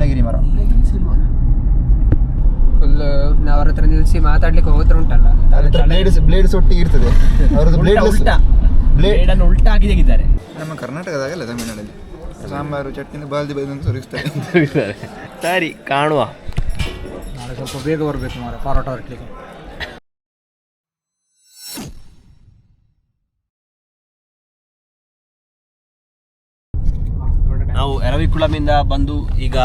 ನೀಲಗಿರಿ ಮರ ಫುಲ್ ನಾವು ಅವ್ರ ಹತ್ರ ನಿಲ್ಲಿಸಿ ಮಾತಾಡ್ಲಿಕ್ಕೆ ಹೋದ್ರೆ ಉಂಟಲ್ಲ, ಬ್ಲೇಡ್ಸ್ ಒಟ್ಟಿಗೆ ಇರ್ತದೆ ಅವರದ್ದು ಬ್ಲೇಡ್ ಉಲ್ಟಾ ಹಾಕಿ ತೆಗಿದ್ದಾರೆ. ನಮ್ಮ ಕರ್ನಾಟಕದಾಗಲ್ಲ ತಮಿಳ್ನಾಡಲ್ಲಿ ಸಾಂಬಾರು ಚಟ್ನಿ ಬಾಲ್ದಿ ಬೈದು ಸುರಿಸ್ತಾರೆ. ಸರಿ ಕಾಣುವ. ನಾಳೆ ಸ್ವಲ್ಪ ಬೇಗ ಬರಬೇಕು ಮಾರ ಪರೋಟ ಹೊರಟ್ಲಿಕ್ಕೆ. ನಾವು ಎರವಿಕುಳಮಿಂದ ಬಂದು ಈಗ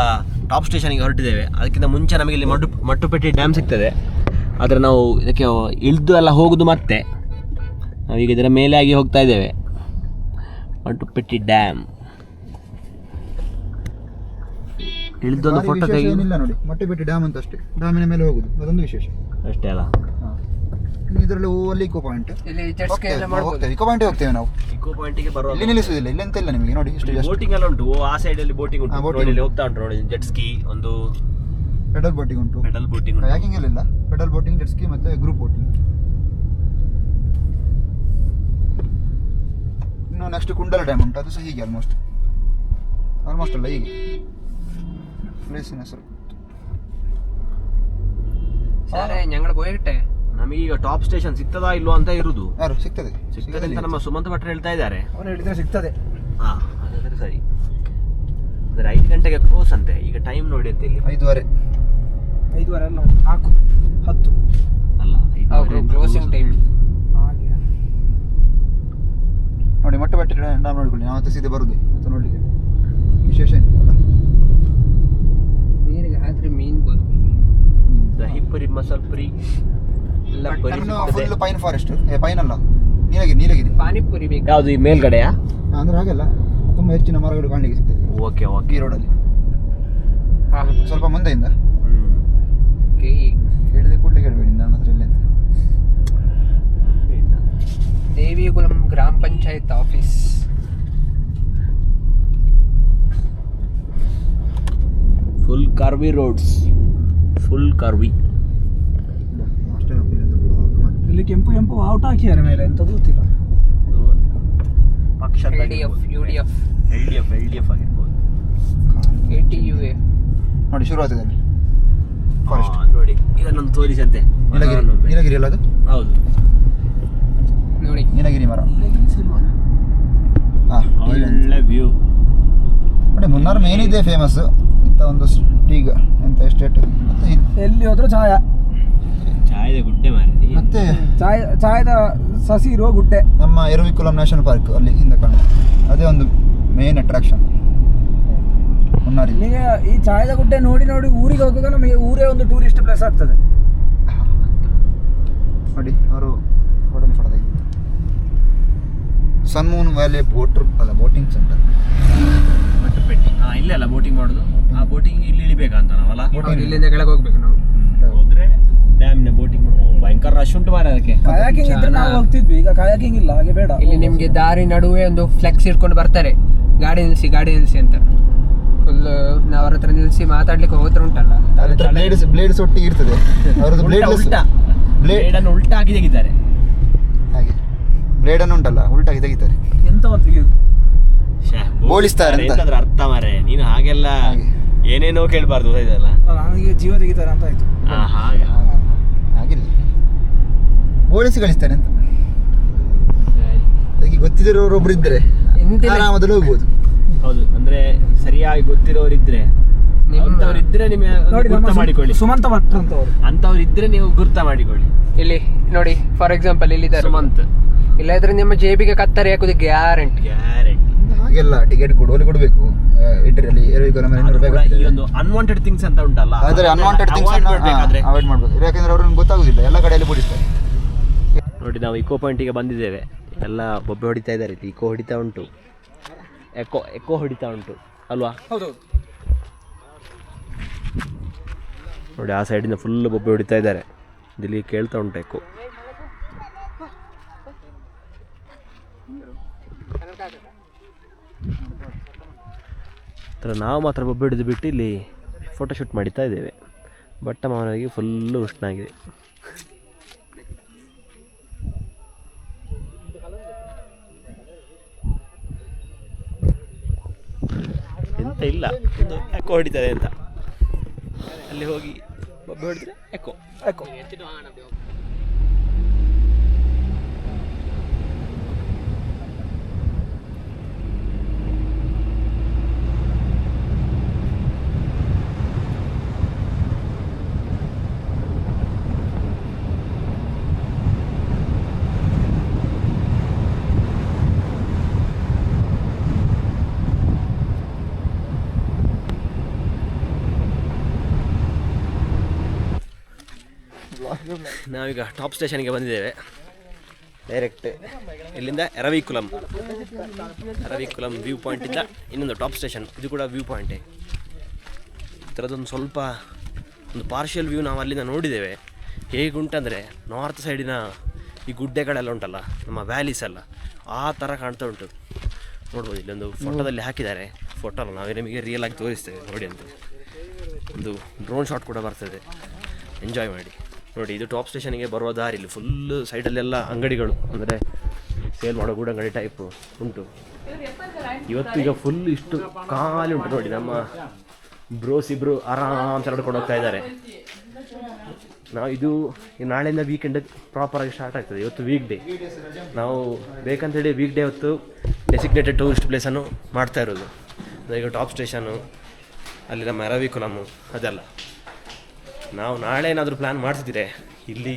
ಟಾಪ್ ಸ್ಟೇಷನ್ಗೆ ಹೊರಟಿದ್ದೇವೆ. ಅದಕ್ಕಿಂತ ಮುಂಚೆ ನಮಗೆ ಇಲ್ಲಿ ಮಟ್ಟುಪೆಟ್ಟಿ ಡ್ಯಾಮ್ ಸಿಗ್ತದೆ. ಆದರೆ ನಾವು ಇದಕ್ಕೆ ಇಳಿದು ಎಲ್ಲ ಹೋಗುದು ಮತ್ತೆ ನಾವೀಗ ಇದರ ಮೇಲೆ ಆಗಿ ಹೋಗ್ತಾ ಇದ್ದೇವೆ. ಮಟ್ಟುಪೆಟ್ಟಿ ಡ್ಯಾಮ್ ಇಳಿದೊಂದು ಫೋಟೋ ತೆಗೆಯಿಲ್ಲ ನೋಡಿ. ಮಟ್ಟುಪೆಟ್ಟಿ ಡ್ಯಾಮ್ ಅಂತ ಅಷ್ಟೇ, ಡ್ಯಾಮಿನ ಮೇಲೆ ಹೋಗುದು ಅದೊಂದು ವಿಶೇಷ ಅಷ್ಟೇ ಅಲ್ಲ. ಇದರಲ್ಲಿ ಅಲ್ಲಿ ಇಕೋ ಪಾಯಿಂಟ್, ಇಕೋ ಪಾಯಿಂಟ್ ಹೋಗ್ತೇವೆ ನಾವು. ಇಕೋ ಪಾಯಿಂಟಿಗೆ ಬರುವ ಇಲ್ಲಿ ನಿಲ್ಲಿಸುವುದಿಲ್ಲ, ಇಲ್ಲಿ ಎಂತೆಲ್ಲ ನಿಮಗೆ ನೋಡಿ ಇಷ್ಟು ಬೋಟಿಂಗ್ ಎಲ್ಲ ಉಂಟು. ಆ ಸೈಡ್ ಅಲ್ಲಿ ಬೋಟಿಂಗ್ ಉಂಟು, ಬೋಟಿಂಗ್ ಹೋಗ್ತಾ ಉಂಟು ನೋಡಿ. ಜೆಟ್ ಸ್ಕೀ, ಒಂದು ಪೆಡಲ್ ಬೋಟಿಂಗ್ ಉಂಟು. ಪೆಡಲ್ ಬೋಟಿಂಗ್ ಉಂಟು, ಕಯಾಕಿಂಗ್ ಎಲ್ಲ ಪೆಡಲ್ ಬೋಟಿಂಗ್, ಜೆಟ್ ಸ್ಕೀ ಮತ್ತೆ ಗ್ರೂಪ್ ಬೋಟಿಂಗ್. ಇನ್ನು ನೆಕ್ಸ್ಟ್ ಕುಂಡಲ ಡ್ಯಾಮ್ ಉಂಟು, ಅದು ಸಹ ಹೀಗೆ ಆಲ್ಮೋಸ್ಟ್ ಅಲ್ಲ ಹೀಗೆ ಪ್ಲೇಸಿನ ಹೆಸರು. ഞങ്ങൾ പോയിട്ടെ ನಮಗೀಗ ಟಾಪ್ ಸ್ಟೇಷನ್ ಸಿಗ್ತದಾ ಇಲ್ವಾ ಅಂತ ಇರುವುದು. ಯಾರು ಸಿಗ್ತದೆ ಅಂತ ನಮ್ಮ ಸುಮಂತ್ ಭಟ್ರು ಹೇಳ್ತಾ ಇದ್ದಾರೆ. ಅವ್ರು ಹೇಳಿದ್ರೆ ಸಿಗ್ತದೆ. ಹಾ ಹಾಗಾದ್ರೆ ಸರಿ. ಅಂದರೆ 5 ಗಂಟೆಗೆ ಕ್ಲೋಸ್ ಅಂತೆ. ಈಗ ಟೈಮ್ ನೋಡಿ ಅಂತ ಇಲ್ಲಿ 5:30 ಅಲ್ಲ 4:10 ಅಲ್ಲ, ಕ್ಲೋಸಿಂಗ್ ಟೈಮ್. ನೋಡಿ ಮಟ್ಟುಪೆಟ್ಟಿ ಡ್ಯಾಮ್ ನೋಡಿಕೊಳ್ಳಿ. ನಾವು ಮತ್ತೆ ಸೀದೆ ಬರುದೇ ಮತ್ತೆ ನೋಡ್ಲಿಕ್ಕೆ ವಿಶೇಷ ಏನಿಲ್ಲ. ನೀರಿಗೆ ಹಾಕಿದ್ರೆ ಮೀನು ಬೋದು. ದಹಿ ಪುರಿ, ಮಸಾಲ ಪುರಿ ಎಲ್ಲ ಫುಲ್ ಪೈನ್ ಫಾರೆಸ್ಟ್. ಪೈನ್ ಅಲ್ಲ, ನೀಲಗಿರಿ ಪಾನಿಪುರಿ ಬೇಕು. ಯಾವುದು ಈ ಮೇಲ್ಗಡೆಯಾ? ಅಂದ್ರೆ ಹಾಗೆಲ್ಲ ತುಂಬಾ ಹೆಚ್ಚಿನ ಮರಗಳು ಕಾಣಲಿಕ್ಕೆ ಸಿಗ್ತದೆ. Okay okay. ಈ ರೋಡಲ್ಲಿ ಸ್ವಲ್ಪ ಮುಂದೆಯಿಂದ ಹೇಳಿದೆ ಕೂಡಲೇ ಕೇಳಬೇಡಿ ನನ್ನ ಹತ್ರ ಇಲ್ಲ ಅಂತ. ದೇವಿಗುಳಂ ಗ್ರಾಮ panchayat office. Full Kharvi roads, full Kharvi. ಇಲ್ಲಿ ಕೆಂಪು ಔಟ್ ಹಾಕಿದ್ದಾರೆ ಮೇಲೆ, ಎಂತ ಗೊತ್ತಿಲ್ಲ. ಪಕ್ಷ LDF ಆಗಿರ್ಬೋದು. ATUA ನೋಡಿ ಶುರು ಆಗ್ತದೆ ಅಲ್ಲಿ ಫಾರೆಸ್ಟ್. ನೋಡಿ ಇದನ್ನೊಂದು ತೋರಿಸಂತೆ. ನೀಲಗಿರಿ ಅಲ್ಲ ಅದು? ಹೌದು ನೋಡಿ, ನೀಲಗಿರಿ ಮರ. ಒಳ್ಳೆ ವ್ಯೂ ನೋಡಿ. ಮುನ್ನಾರ್ ಮೇನ್ ಇದೆ ಫೇಮಸ್ ಇಂಥ ಒಂದು ಟೀಗ ಎಂತ ಎಸ್ಟೇಟ್. ಮತ್ತೆ ಎಲ್ಲಿ ಹೋದ್ರು ಚಾಯದ ಗುಡ್ಡೆ ಮಾರಿ. ಮತ್ತೆ ಚಾಯದ ಸಸಿ ಇರುವ ಗುಡ್ಡೆ. ನಮ್ಮ ಎರವಿಕುಲಂ ನ್ಯಾಷನಲ್ ಪಾರ್ಕ್ ಅಲ್ಲಿ ಹಿಂದೆ ಕಾಣುತ್ತೆ, ಅದೇ ಒಂದು ಮೇನ್ ಅಟ್ರಾಕ್ಷನ್ ಮುನ್ನಾರಿ. ನಿಮಗೆ ಈ ಚಾಯದ ಗುಡ್ಡೆ ನೋಡಿ ಊರಿಗೆ ಹೋಗುವಾಗ ನಮಗೆ ಊರೇ ಒಂದು ಟೂರಿಸ್ಟ್ ಪ್ಲೇಸ್ ಆಗ್ತದೆ. ನೋಡಿ ಅವರು ರೋಡಲ್ಲಿ ಪಡೆದ Sun Moon Valley boating centre Mattupetty. ಇಲ್ಲೇ ಅಲ್ಲ ಬೋಟಿಂಗ್ ಮಾಡೋದು. ಆ ಬೋಟಿಂಗ್ ಇಲ್ಲಿ ಇಳಿಬೇಕಂತ ನಾವಲ್ಲ, ಇಲ್ಲಿಂದ ಕೆಳಗೆ ಹೋಗ್ಬೇಕು ನಾವು. ಹೋದ್ರೆ ಡ್ಯಾಮ್ನ ಬೋಟಿಂಗ್ ಭಯಂಕರ ರಶ್ ಉಂಟು ಮಾರ. ಅದಕ್ಕೆ ಕಾಯಾಕಿಂಗ್ ಇದ್ರೆ ನಾವು ಹೋಗ್ತಿದ್ವಿ, ಈಗ ಕಾಯಾಕಿಂಗ್ ಇಲ್ಲ, ಹಾಗೆ ಬೇಡ. ಇಲ್ಲಿ ನಿಮ್ಗೆ ದಾರಿ ನಡುವೆ ಒಂದು ಫ್ಲೆಕ್ಸ್ ಇಟ್ಕೊಂಡು ಬರ್ತಾರೆ, ಗಾಡಿ ನಿಲ್ಲಿಸಿ ಅಂತ. ಫುಲ್ ನಾವು ಅವ್ರ ಹತ್ರ ನಿಲ್ಲಿಸಿ ಮಾತಾಡ್ಲಿಕ್ಕೆ ಹೋದ್ರೆ ಉಂಟಲ್ಲ, ಬ್ಲೇಡ್ಸ್ ಒಟ್ಟಿಗೆ ಇರ್ತದೆ ಅವರದ್ದು. ಬ್ಲೇಡ್ ಅನ್ನು ಉಲ್ಟಾ ಹಾಕಿ ತೆಗಿತಾರೆ. ಹಾಗೆ ಬ್ಲೇಡ್ ಅನ್ನು ಉಂಟಲ್ಲ ಉಲ್ಟಾಗಿ ತೆಗಿತಾರೆ. ಎಂತ ಒಂದು ಬೋಳಿಸ್ತಾರೆ ಎಂತಾದ್ರೂ ಅರ್ಥ ಮಾರೆ ನೀನು. ಹಾಗೆಲ್ಲ ಏನೇನೋ ಕೇಳಬಾರ್ದು ಇದೆಲ್ಲ. ನನಗೆ ಜೀವ ತೆಗಿತಾರೆ ಅಂತ ಆಯ್ತು. ಹಾಗೆ ಹಾಗಿಲ್ಲ, ಬೋಳಿಸಿ ಕಳಿಸ್ತಾರೆ ಅಂತ. ಅದಕ್ಕೆ ಗೊತ್ತಿರೋರು ಒಬ್ರು ಇದ್ರೆ ಆರಾಮದಲ್ಲಿ ಹೋಗ್ಬೋದು. ಹೌದು, ಅಂದ್ರೆ ಸರಿಯಾಗಿ ಗೊತ್ತಿರೋರಿದ್ರೆ ಅಂತವ್ರಿದ್ರೆ ನಿಮಗೆ ಗುರ್ತ ಮಾಡಿಕೊಳ್ಳಿ. ಸುಮಂತ ಭಟ್ ಅಂತವ್ರಿದ್ರೆ ನೀವು ಗುರ್ತ ಮಾಡಿಕೊಳ್ಳಿ. ಇಲ್ಲಿ ನೋಡಿ, ಫಾರ್ ಎಕ್ಸಾಂಪಲ್ ಇಲ್ಲಿದ್ದಾರೆ ಸುಮಂತ್. ಇಲ್ಲಾದ್ರೆ ನಿಮ್ಮ ಜೇಬಿಗೆ ಕತ್ತರಿ ಹಾಕುದು ಗ್ಯಾರಂಟಿ. ಹಾಗೆಲ್ಲ ಟಿಕೆಟ್ ಕೊಡಬೇಕು. ಇಟ್ಟರಲ್ಲಿ ಈ ಒಂದು ಅನ್ವಾಂಟೆಡ್ ಥಿಂಗ್ಸ್ ಅಂತ ಉಂಟಲ್ಲ, ಆದರೆ ಅನ್ವಾಂಟೆಡ್ ಥಿಂಗ್ಸ್ ಅವಾಯ್ಡ್ ಮಾಡಬೇಕು. ಯಾಕಂದ್ರೆ ಅವ್ರಿಗೆ ಗೊತ್ತಾಗುದಿಲ್ಲ, ಎಲ್ಲ ಕಡೆಯಲ್ಲಿ ಬಿಡಿಸ್ತಾರೆ. ನೋಡಿ, ನಾವು ಇಕೋ ಪಾಯಿಂಟಿಗೆ ಬಂದಿದ್ದೇವೆ. ಎಲ್ಲ ಬೊಬ್ಬೆ ಹೊಡಿತಾ ಇದ್ದಾರೆ. ಇಕೋ ಹೊಡಿತಾ ಉಂಟು, ಎಕೋ ಹೊಡಿತಾ ಉಂಟು ಅಲ್ವಾ? ಹೌದು. ನೋಡಿ, ಆ ಸೈಡಿಂದ ಫುಲ್ ಬೊಬ್ಬೆ ಹೊಡಿತಾ ಇದ್ದಾರೆ. ಇಲ್ಲಿ ಕೇಳ್ತಾ ಉಂಟು ಎಕೋ. ನಾವು ಮಾತ್ರ ಬೊಬ್ಬೆ ಹಿಡಿದು ಬಿಟ್ಟು ಇಲ್ಲಿ ಫೋಟೋಶೂಟ್ ಮಾಡ್ತಾ ಇದ್ದೇವೆ. ಬಟ್ಟ ಮಾವನಿಗೆ ಫುಲ್ಲು ಉಷ್ಣ ಆಗಿದೆ. ಎಂತ ಇಲ್ಲ, ಎಕೋ ಹೊಡಿತದೆ ಅಂತ. ಅಲ್ಲಿ ಹೋಗಿ ಬೊಬ್ಬೆ ಹೊಡೆದ್ರೆ ಎಕೋ ಎಕೋ. ನಾವೀಗ ಟಾಪ್ ಸ್ಟೇಷನ್ಗೆ ಬಂದಿದ್ದೇವೆ. ಡೈರೆಕ್ಟ್ ಇಲ್ಲಿಂದ ಎರವಿಕುಲಂ ವ್ಯೂ ಪಾಯಿಂಟಿಂದ ಇನ್ನೊಂದು ಟಾಪ್ ಸ್ಟೇಷನ್, ಇದು ಕೂಡ ವ್ಯೂ ಪಾಯಿಂಟೇ. ಈ ಥರದೊಂದು ಸ್ವಲ್ಪ ಒಂದು ಪಾರ್ಷಿಯಲ್ ವ್ಯೂ ನಾವು ಅಲ್ಲಿಂದ ನೋಡಿದ್ದೇವೆ. ಹೇಗುಂಟಂದರೆ ನಾರ್ತ್ ಸೈಡಿನ ಈ ಗುಡ್ಡೆಗಳೆಲ್ಲ ಉಂಟಲ್ಲ, ನಮ್ಮ ವ್ಯಾಲೀಸ್ ಎಲ್ಲ ಆ ಥರ ಕಾಣ್ತಾ ಉಂಟು. ನೋಡ್ಬೋದು, ಇಲ್ಲೊಂದು ಫೋಟೋದಲ್ಲಿ ಹಾಕಿದ್ದಾರೆ. ಫೋಟೋ ಅಲ್ಲ, ನಾವೇ ನಿಮಗೆ ರಿಯಲ್ ಆಗಿ ತೋರಿಸ್ತೇವೆ ನೋಡಿ ಅಂತ. ಒಂದು ಡ್ರೋನ್ ಶಾಟ್ ಕೂಡ ಬರ್ತದೆ, ಎಂಜಾಯ್ ಮಾಡಿ ನೋಡಿ. ಇದು ಟಾಪ್ ಸ್ಟೇಷನ್ಗೆ ಬರುವ ದಾರಿಲಿ ಫುಲ್ ಸೈಡಲ್ಲೆಲ್ಲ ಅಂಗಡಿಗಳು, ಅಂದರೆ ಸೇಲ್ ಮಾಡೋ ಗೂಡಂಗಡಿ ಟೈಪು ಉಂಟು. ಇವತ್ತೀಗ ಫುಲ್ ಇಷ್ಟು ಖಾಲಿ ಉಂಟು ನೋಡಿ. ನಮ್ಮ ಬ್ರೋಸ್ ಇಬ್ಬರು ಆರಾಮ್ಸೆ ನಡ್ಕೊಂಡು ಹೋಗ್ತಾ ಇದ್ದಾರೆ. ನಾವು ಇದು ನಾಳೆಯಿಂದ ವೀಕೆಂಡ್ ಪ್ರಾಪರಾಗಿ ಸ್ಟಾರ್ಟ್ ಆಗ್ತದೆ. ಇವತ್ತು ವೀಕ್ ಡೇ, ನಾವು ಬೇಕಂತೇಳಿ ವೀಕ್ ಡೇ ಹೊತ್ತು ಡೆಸಿಗ್ನೇಟೆಡ್ ಟೂರಿಸ್ಟ್ ಪ್ಲೇಸನ್ನು ಮಾಡ್ತಾ ಇರೋದು. ಈಗ ಟಾಪ್ ಸ್ಟೇಷನು, ಅಲ್ಲಿ ನಮ್ಮ ಎರವಿಕುಲಮ್ಮು ಅದೆಲ್ಲ. ನಾವು ನಾಳೆ ಏನಾದರೂ ಪ್ಲ್ಯಾನ್ ಮಾಡ್ತಿದ್ದೀರೆ ಇಲ್ಲಿ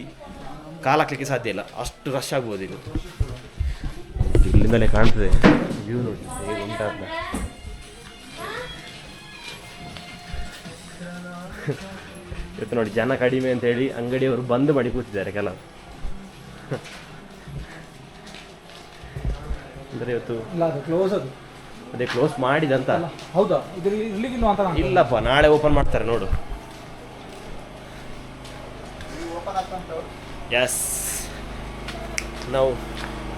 ಕಾಲಾಕ್ಲಿಕ್ಕೆ ಸಾಧ್ಯ ಇಲ್ಲ, ಅಷ್ಟು ರಶ್ ಆಗ್ಬೋದು. ಇದು ಇಲ್ಲಿಂದಲೇ ಕಾಣ್ತದೆ ವ್ಯೂ ನೋಡಿ ಹೇಗೆ ಉಂಟಾಗ್ತದೆ. ಇವತ್ತು ನೋಡಿ ಜನ ಕಡಿಮೆ ಅಂತೇಳಿ ಅಂಗಡಿಯವರು ಬಂದ್ ಮಾಡಿ ಕೂತಿದ್ದಾರೆ ಕೆಲವು. ಅಂದರೆ ಇವತ್ತು ಕ್ಲೋಸ್ ಅದು, ಅದೇ ಕ್ಲೋಸ್ ಮಾಡಿದಂತ. ಹೌದಾ? ಇಲ್ಲಪ್ಪ, ನಾಳೆ ಓಪನ್ ಮಾಡ್ತಾರೆ ನೋಡು. Yes, now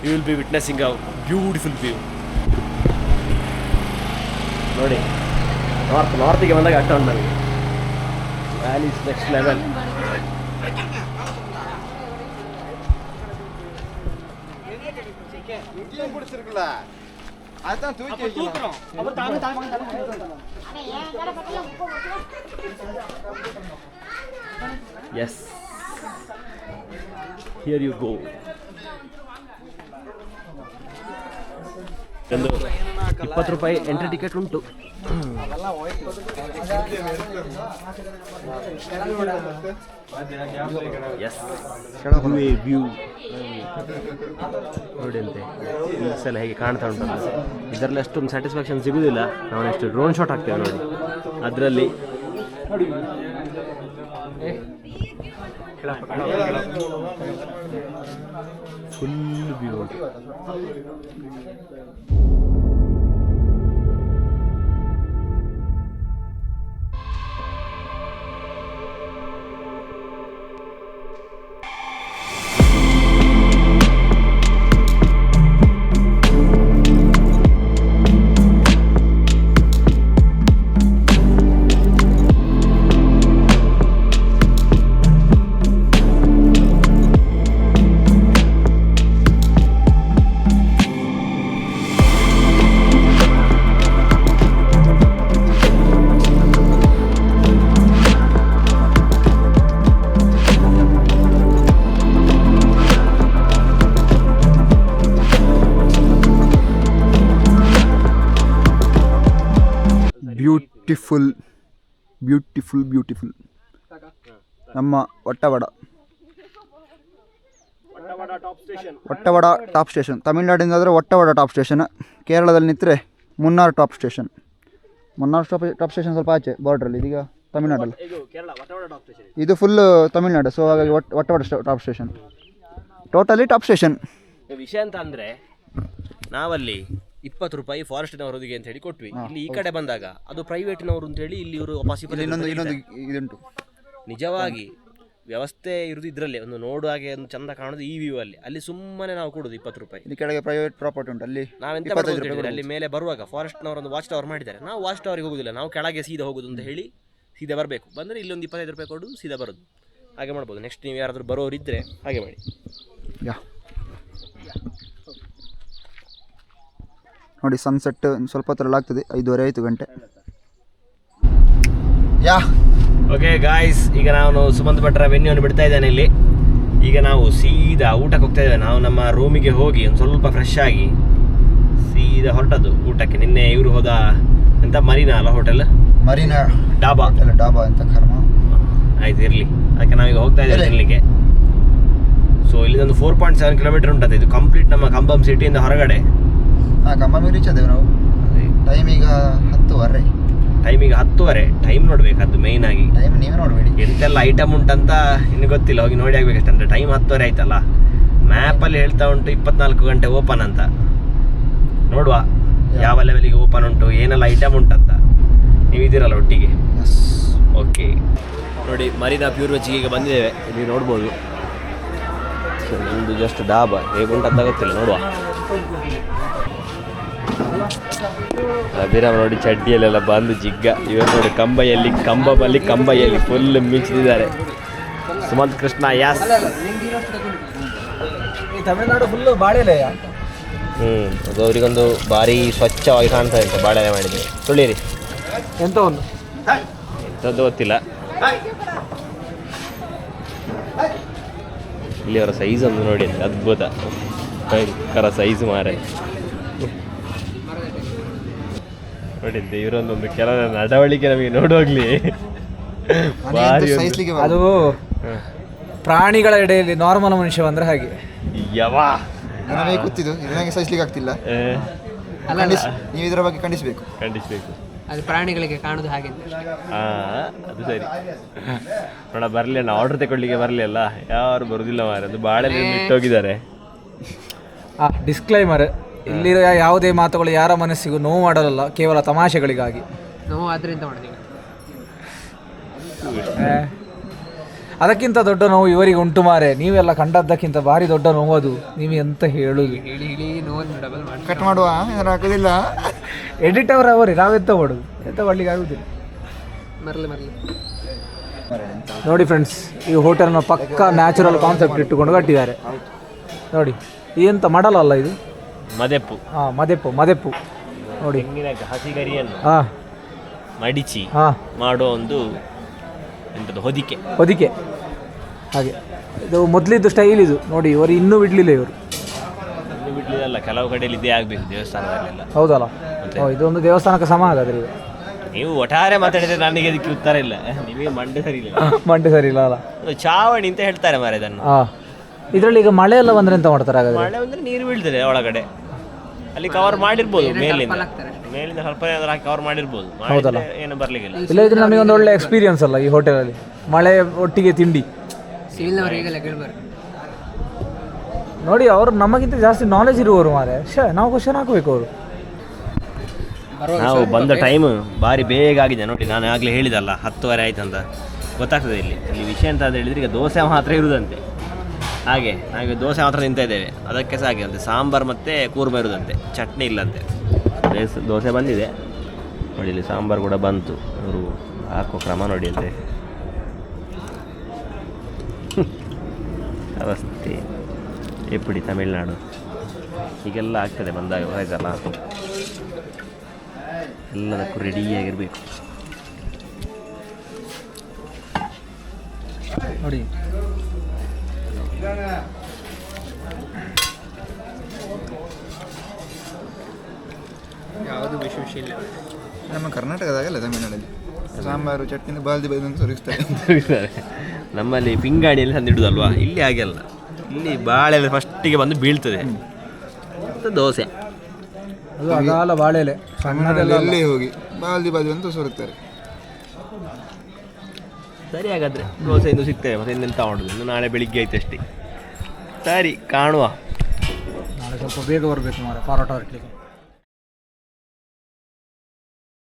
you will be witnessing a beautiful view. ನೋಡಿ, ನಾರ್ತಿಗೆ ಬಂದಾಗ ಅಟ್ಟ ಉಂಟು ನಮಗೆ. Valley is next level. Yes, here you go. ಒಂದು 20 ರೂಪಾಯಿ ಎಂಟ್ರಿ ಟಿಕೆಟ್ ಉಂಟು. ಎಸ್, ವ್ಯೂ ನೋಡಿ ಅಂತೆ ಹಿಲ್ಸ್ ಎಲ್ಲ ಹೇಗೆ ಕಾಣ್ತಾ ಉಂಟಲ್ಲ. ಇದರಲ್ಲಿ ಅಷ್ಟೊಂದು ಸ್ಯಾಟಿಸ್ಫ್ಯಾಕ್ಷನ್ ಸಿಗುವುದಿಲ್ಲ. ನಾವು ನೆಕ್ಸ್ಟ್ ಡ್ರೋನ್ ಶಾಟ್ ಹಾಕ್ತೇವೆ ನೋಡಿ, ಅದರಲ್ಲಿ ಫುಲ್ ವ್ಯೂ ಉಂಟು. ಬ್ಯೂಟಿಫುಲ್ ನಮ್ಮ ಒಟ್ಟವಡ ಟಾಪ್ ಸ್ಟೇಷನ್. ತಮಿಳ್ನಾಡಿಂದ ಆದರೆ ಒಟ್ಟವಡ ಟಾಪ್ ಸ್ಟೇಷನ್. ಕೇರಳದಲ್ಲಿ ನಿಂತರೆ Munnar top station. Munnar top station ಸ್ವಲ್ಪ ಆಚೆ ಬಾರ್ಡ್ರಲ್ಲಿ, ಇದೀಗ ತಮಿಳ್ನಾಡಲ್ಲಿ. ಇದು ಫುಲ್ ತಮಿಳ್ನಾಡು, ಸೊ ಹಾಗಾಗಿ ಒಟ್ಟವಡ top station, totally top station. ವಿಷಯ ಅಂತ ಅಂದರೆ ನಾವಲ್ಲಿ 20 ರೂಪಾಯಿ ಫಾರೆಸ್ಟ್ನವರಿಗೆ ಅಂತ ಹೇಳಿ ಕೊಟ್ವಿ. ಇಲ್ಲಿ ಈ ಕಡೆ ಬಂದಾಗ ಅದು ಪ್ರೈವೇಟ್ನವರು ಅಂತ ಹೇಳಿ ಇಲ್ಲಿ ಇವರು ವಾಪಸ್ ಇನ್ನೊಂದು ಇದುಂಟು. ನಿಜವಾಗಿ ವ್ಯವಸ್ಥೆ ಇರುವುದು ಇದರಲ್ಲೇ, ಒಂದು ನೋಡುವಾಗೆ ಒಂದು ಚಂದ ಕಾಣೋದು ಈ ವ್ಯೂ ಅಲ್ಲಿ. ಅಲ್ಲಿ ಸುಮ್ಮನೆ ನಾವು ಕೊಡೋದು 20 ರೂಪಾಯಿ. ಈ ಕಡೆಗೆ ಪ್ರೈವೇಟ್ ಪ್ರಾಪರ್ಟಿ ಉಂಟು, ಅಲ್ಲಿ ನಾವೆಂತ ಮಾಡ್ತೀವಿ, ಅಲ್ಲಿ ಮೇಲೆ ಬರುವಾಗ ಫಾರೆಸ್ಟ್ನವರು ಒಂದು ವಾಚ್ ಟವರ್ ಮಾಡಿದ್ದಾರೆ. ನಾವು ವಾಚ್ ಟವರ್ಗೆ ಹೋಗೋದಿಲ್ಲ, ನಾವು ಕೆಳಗೆ ಸೀದಾ ಹೋಗೋದು ಅಂತ ಹೇಳಿ ಸೀದಾ ಬರಬೇಕು. ಬಂದರೆ ಇಲ್ಲೊಂದು 25 ರೂಪಾಯಿ ಕೊಡೋದು, ಸೀದಾ ಬರೋದು. ಹಾಗೆ ಮಾಡ್ಬೋದು. ನೆಕ್ಸ್ಟ್ ನೀವು ಯಾರಾದರೂ ಬರೋರಿದ್ದರೆ ಹಾಗೆ ಮಾಡಿ. ನೋಡಿ ಸನ್ಸೆಟ್ ಸ್ವಲ್ಪ ಹೊತ್ತರಲ್ಲಿ ಆಗ್ತದೆ, 5:30 ಗಂಟೆ. ಓಕೆ ಗಾಯ್ಸ್, ಈಗ ನಾನು ಸುಮಂತ್ ಭಟ್ರ ವೆನ್ಯೂವನ್ನು ಬಿಡ್ತಾ ಇದ್ದೇನೆ ಇಲ್ಲಿ. ಈಗ ನಾವು ಸೀದಾ ಊಟಕ್ಕೆ ಹೋಗ್ತಾ ಇದ್ದೇವೆ. ನಾವು ನಮ್ಮ ರೂಮಿಗೆ ಹೋಗಿ ಒಂದು ಸ್ವಲ್ಪ ಫ್ರೆಶ್ ಆಗಿ ಸೀದಾ ಹೊರಟದ್ದು ಊಟಕ್ಕೆ. ನಿನ್ನೆ ಇವರು ಹೋದ ಎಂತ ಮರೀನಾ ಅಲ್ಲ ಹೋಟೆಲ್, ಮರೀನಾ ಡಾಬಾ ಡಾಬಾ ಅಂತ ಕರ್ಮ ಆಯ್ತು ಇರಲಿ. ಅದಕ್ಕೆ ನಾವೀಗ ಹೋಗ್ತಾ ಇದ್ದೇವೆ ಇಲ್ಲಿಗೆ. ಸೊ ಇಲ್ಲಿಂದೊಂದು 4.7 ಕಿಲೋಮೀಟರ್ ಉಂಟಂತೆ. ಇದು ಕಂಪ್ಲೀಟ್ ನಮ್ಮ ಕಂಬಂ ಸಿಟಿಯಿಂದ ಹೊರಗಡೆ. ಹಾಂ, ಕಂಬಮಿಗೆ ರೀಚ್ ಆದೇವೆ ನಾವು. ಟೈಮ್ ಈಗ 10:30. ಟೈಮಿಗೆ 10:30. ಟೈಮ್ ನೋಡ್ಬೇಕು, ಅದು ಮೇಯ್ನ್ ಆಗಿ. ಟೈಮ್ ನೀವೇ ನೋಡಬೇಡಿ, ಎಂತೆಲ್ಲ ಐಟಮ್ ಉಂಟಂತ ಇನ್ನು ಗೊತ್ತಿಲ್ಲ, ಹೋಗಿ ನೋಡಿ ಆಗ್ಬೇಕಷ್ಟೆ. ಅಂದರೆ ಟೈಮ್ 10:30 ಆಯ್ತಲ್ಲ, ಮ್ಯಾಪಲ್ಲಿ ಹೇಳ್ತಾ ಉಂಟು 24 ಗಂಟೆ ಓಪನ್ ಅಂತ. ನೋಡುವ ಯಾವ ಲೆವೆಲಿಗೆ ಓಪನ್ ಉಂಟು, ಏನೆಲ್ಲ ಐಟಮ್ ಉಂಟಂತ. ನೀವು ಇದ್ದೀರಲ್ಲ ಒಟ್ಟಿಗೆ. ಎಸ್. ಓಕೆ ನೋಡಿ, ಮರೀನಾ ಪ್ಯೂರ್ ವೆಜ್ಜಿಗೆ ಈಗ ಬಂದಿದ್ದೇವೆ. ಇಲ್ಲಿ ನೋಡ್ಬೋದು. ಸೊ ನಿಮ್ಮದು ಜಸ್ಟ್ ಡಾಬಾ ಹೇಗುಂಟಂತ ಗೊತ್ತಿಲ್ಲ, ನೋಡುವ. ಅಭಿರಾಮ್ ನೋಡಿ ಚಡ್ಡಿಯಲ್ಲೆಲ್ಲ ಬಂದು ಜಿಗ್ಗ. ಇವಾಗ ನೋಡಿ ಕಂಬೈಯಲ್ಲಿ ಫುಲ್ ಮಿಂಚಿದ್ದಾರೆ. ಸುಮಂತ್ ಕೃಷ್ಣ ಯಾಸ್. ತಮಿಳುನಾಡು ಫುಲ್ಲು ಬಾಳೆಲೆ. ಅದು ಅವರಿಗೊಂದು ಭಾರಿ ಸ್ವಚ್ಛವಾಗಿ ಕಾಣ್ತಾ ಇತ್ತು ಬಾಳೆಲೆ ಮಾಡಿದ್ರೆ. ತುಳಿರಿ ಎಂತ ಒಂದು ಎಂಥದ್ದು ಗೊತ್ತಿಲ್ಲ. ಇಲ್ಲಿ ಅವರ ಸೈಜ್ ಒಂದು ನೋಡಿ, ಅದ್ಭುತ, ಭಯಂಕರ ಸೈಜ್ ಮಾರೆ. ನೋಡಿದ್ದೆ ಇವರೊಂದೊಂದು ಕೆಲವು ನಡವಳಿಕೆ ನಮಗೆ ನೋಡೋಗ್ಲಿ ಭಾರಿ ಅದು ಪ್ರಾಣಿಗಳ ಎಡೆಯಲ್ಲಿ ನಾರ್ಮಲ್ ಮನುಷ್ಯ ಅಂದ್ರೆ ಹಾಗೆ. ಯವಾ ನನಗೆ ಗೊತ್ತಿದ್ದು, ಇದು ನನಗೆ ಸಹಿಸ್ಲಿಕ್ಕೆ ಆಗ್ತಿಲ್ಲ. ನೀವು ಇದರ ಬಗ್ಗೆ ಖಂಡಿಸಬೇಕು. ಅದು ಪ್ರಾಣಿಗಳಿಗೆ ಕಾಣುದು ಹಾಗೆ. ಅದು ಸರಿ ನೋಡ, ಬರಲಿ ಅಣ್ಣ, ಆರ್ಡರ್ ತಗೊಳ್ಳಿಕ್ಕೆ ಬರಲಿ ಅಲ್ಲ, ಯಾರು ಬರುದಿಲ್ಲ ಮಾರೆ. ಅದು ಬಾಳೆಲೆ ಇಟ್ಟೋಗಿದ್ದಾರೆ. ಡಿಸ್ಕ್ಲೈಮರ್, ಇಲ್ಲಿರೋ ಯಾವುದೇ ಮಾತುಗಳು ಯಾರ ಮನಸ್ಸಿಗೂ ನೋವು ಮಾಡಲ್ಲ, ಕೇವಲ ತಮಾಷೆಗಳಿಗಾಗಿ. ನೋವು ಅದರಿಂದ ಮಾಡಿದ್ದೀವಿ. ಅದಕ್ಕಿಂತ ದೊಡ್ಡ ನೋವು ಇವರಿಗೆ ಉಂಟು ಮಾರೆ. ನೀವೆಲ್ಲ ಕಂಡದ್ದಕ್ಕಿಂತ ಭಾರಿ ದೊಡ್ಡ ನೋವು ಅದು. ನೀವು ಎಂತ ಹೇಳುದು? ಹೇಳಿ ನೋವನ್ನು ಡಬಲ್ ಮಾಡಿ ಕಟ್ ಮಾಡುವ, ಏನು ಆಗೋದಿಲ್ಲ. ಎಡಿಟರ್ ಅವರೇ, ನಾವೆಂತ ಮಾಡೋದು? ಎಂತ ಮಾಡ್ಲಿಕ್ಕೆ ಆಗುದಿಲ್ಲ. ಮರಲಿ ನೋಡಿ ಫ್ರೆಂಡ್ಸ್, ಈ ಹೋಟೆಲ್ನ ಪಕ್ಕ ನ್ಯಾಚುರಲ್ ಕಾನ್ಸೆಪ್ಟ್ ಇಟ್ಟುಕೊಂಡು ಕಟ್ಟಿದ್ದಾರೆ ನೋಡಿ. ಎಂತ ಮಾಡಲ್ಲ ಇದು, ಮದೆಪ್ಪು. ಮದೆಪ್ಪು ನೋಡಿ, ಹಸಿಗರಿಯನ್ನು ಮಡಿಚಿ ಮಾಡೋ ಒಂದು ಎಂಥದ್ದು ಹೊದಿಕೆ ಹಾಗೆ. ಇದು ಮೊದಲಿದ್ದು ಸ್ಟೈಲ್ ಇದು ನೋಡಿ. ಇವರು ಇನ್ನೂ ಬಿಡಲಿಲ್ಲ, ಬಿಡ್ಲಿಲ್ಲ. ಕೆಲವು ಕಡೆಯಲ್ಲಿ ಇದೇ ಆಗಬೇಕು ದೇವಸ್ಥಾನದಲ್ಲೆಲ್ಲ. ಹೌದಲ್ಲ, ಇದೊಂದು ದೇವಸ್ಥಾನಕ್ಕೆ ಸಮ ಆಗಾದ್ರೆ ಇದು. ನೀವು ಒಟ್ಟಾರೆ ಮಾತಾಡಿದ್ರೆ ನನಗೆ ಅದಕ್ಕೆ ಉತ್ತರ ಇಲ್ಲ. ನಿಮಗೆ ಮಂಡೆ ಸರಿ ಇಲ್ಲ ಅಲ್ಲ. ಚಾವಣಿ ಅಂತ ಹೇಳ್ತಾರೆ ಮಾರೆ ಇದನ್ನು. ಇದರಲ್ಲಿ ಈಗ ಮಳೆ ಎಲ್ಲ ಬಂದ್ರೆ ಎಂತ ಮಾಡ್ತಾರೆ ಹಾಗಾದ್ರೆ? ಮಳೆ ಅಂದ್ರೆ ನೀರು ಬೀಳ್ತದೆ ಒಳಗಡೆ, ಅಲ್ಲಿ ಕವರ್ ಮಾಡಿರ್ಬೋದು. ಮೇಲಿಂದ ಸ್ವಲ್ಪ ಏನಾದ್ರು ಹಾಕಿ ಕವರ್ ಮಾಡಿರ್ಬೋದು. ಹೌದಲ್ಲ, ಏನು ಬರ್ಲಿಕ್ಕಿಲ್ಲ. ಇಲ್ಲ, ಇದು ನಮಗೆ ಒಂದು ಒಳ್ಳೆ ಎಕ್ಸ್ಪೀರಿಯನ್ಸ್ ಅಲ್ಲ ಈ ಹೋಟೆಲಲ್ಲಿ. ಮಳೆ ಒಟ್ಟಿಗೆ ತಿಂಡಿ ನೋಡಿ. ಅವರು ನಮಗಿಂತ ಜಾಸ್ತಿ ನಾಲೆಜ್ ಇರುವವರು ಮಾರೆ. ನಾವು ಕ್ವಶನ್ ಹಾಕಬೇಕು. ಅವರು ನಾವು ಬಂದ ಟೈಮ್ ಭಾರಿ ಬೇಗ ಆಗಿದೆ ನೋಡಿ. ನಾನು ಆಗಲೇ ಹೇಳಿದಲ್ಲ 10:30 ಆಯ್ತು ಅಂತ ಗೊತ್ತಾಗ್ತದೆ. ಇಲ್ಲಿ ವಿಷಯ ಅಂತ ಹೇಳಿದ್ರೆ ಈಗ ದೋಸೆ ಮಾತ್ರ ಇರುವುದಂತೆ. ಹಾಗೆ ನಾವೀಗ ದೋಸೆ ಮಾತ್ರ ತಿಂತಾ ಇದ್ದೇವೆ. ಅದಕ್ಕೆ ಸಾಗಿ ಅಂತೆ ಸಾಂಬಾರು ಮತ್ತು ಕೂರ್ಮ ಇರುವುದಂತೆ, ಚಟ್ನಿ ಇಲ್ಲಂತೆ. ದೋಸೆ ಬಂದಿದೆ ನೋಡಿ, ಇಲ್ಲಿ ಸಾಂಬಾರು ಕೂಡ ಬಂತು. ಅವರು ಹಾಕೋ ಕ್ರಮ ನೋಡಿ ಅಂತೆ. ಅವಸ್ಥೆ ಎಪ್ಪಡಿ ತಮಿಳ್ನಾಡು ಹೀಗೆಲ್ಲ ಆಗ್ತದೆ ಬಂದಾಗ ಆಯ್ತಲ್ಲ. ಎಲ್ಲದಕ್ಕೂ ರೆಡಿಯಾಗಿರಬೇಕು ನೋಡಿ. ಯಾವುದು ವಿಶೇಷ ಇಲ್ಲ ನಮ್ಮ ಕರ್ನಾಟಕದಾಗಲ್ಲ, ತಮಿಳ್ನಾಡಲ್ಲಿ ಸಾಂಬಾರು ಚಟ್ನಿ ಬಾಲ್ದಿ ಬೈದಂತ ಸುರಿಸ್ತಾರೆ. ನಮ್ಮಲ್ಲಿ ಪಿಂಗಾಣಿಯಲ್ಲಿ ತಂದಿಡುದಲ್ವಾ, ಇಲ್ಲಿ ಹಾಗೆಲ್ಲ. ಇಲ್ಲಿ ಬಾಳೆಲೆ ಫಸ್ಟಿಗೆ ಬಂದು ಬೀಳ್ತದೆ ಮತ್ತು ದೋಸೆ. ಅದು ಅಗಾಲ ಬಾಳೆಲೆ ಎಲ್ಲಿ ಹೋಗಿ ಬಾಲ್ದಿ ಅಂತ ಸುರುತ್ತಾರೆ. ಸರಿ, ಹಾಗಾದರೆ ದೋಸೆ ಇಂದು ಸಿಗ್ತೇವೆ. ಮತ್ತೆ ಇನ್ನೆಂತ ಮಾಡೋದು, ಇನ್ನು ನಾಳೆ ಬೆಳಿಗ್ಗೆ ಆಯ್ತು ಅಷ್ಟೇ. ಸರಿ, ಕಾಣುವ. ನಾಳೆ ಸ್ವಲ್ಪ ಬೇಗ ಬರಬೇಕು ಮಾರೆ, ಪರೋಟ ಇರಲಿಕ್ಕೆ.